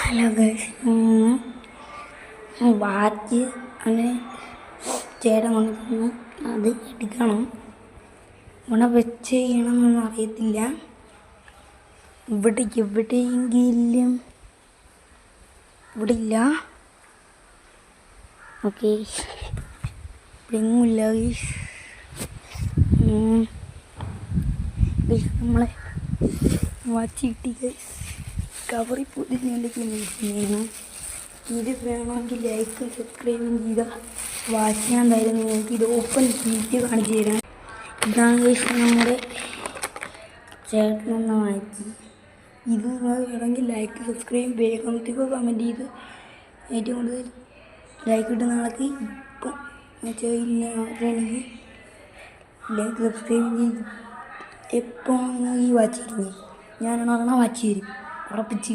Hello guys, watch അങ്ങനെ ചേട്ടൻ കൊണ്ട് തന്നു. അത് എടുക്കണം. ഇവിടെ വെച്ച് ചെയ്യണമെന്നൊന്നും അറിയത്തില്ല. എവിടെയെങ്കിലും ഇവിടെ ഇല്ല. ഓക്കെ, ഇവിടെയൊന്നുമില്ല ഗൈസ്. നമ്മളെ വാച്ച് കിട്ടി ഗൈസ്. കവറിൽ പൊതിഞ്ഞുകൊണ്ടിരിക്കുന്നു. ഇത് വേണമെങ്കിൽ ലൈക്കും സബ്സ്ക്രൈബും ചെയ്താൽ വാച്ച് ഞാൻ തരുന്നു. നിങ്ങൾക്ക് ഇത് ഓപ്പൺ ചെയ്തിട്ട് കാണിച്ചു തരാം. ഇതാണ് ഗൈസ് നമ്മുടെ ചേട്ടനെന്ന വാച്ച്. ഇത് നിങ്ങൾ വേണമെങ്കിൽ ലൈക്ക് സബ്സ്ക്രൈബ് വേഗത്തിപ്പോൾ കമൻറ്റ് ചെയ്ത് ഏറ്റവും കൂടുതൽ ലൈക്ക് കിട്ടുന്ന ആൾക്ക് ഇപ്പം വെച്ചാൽ ആണെങ്കിൽ ലൈക്ക് സബ്സ്ക്രൈബ് ചെയ്ത് എപ്പോൾ ഈ വാച്ച് തരുന്നത് ഞാനാണ് വാച്ച് തരും ഉറപ്പിച്ച്.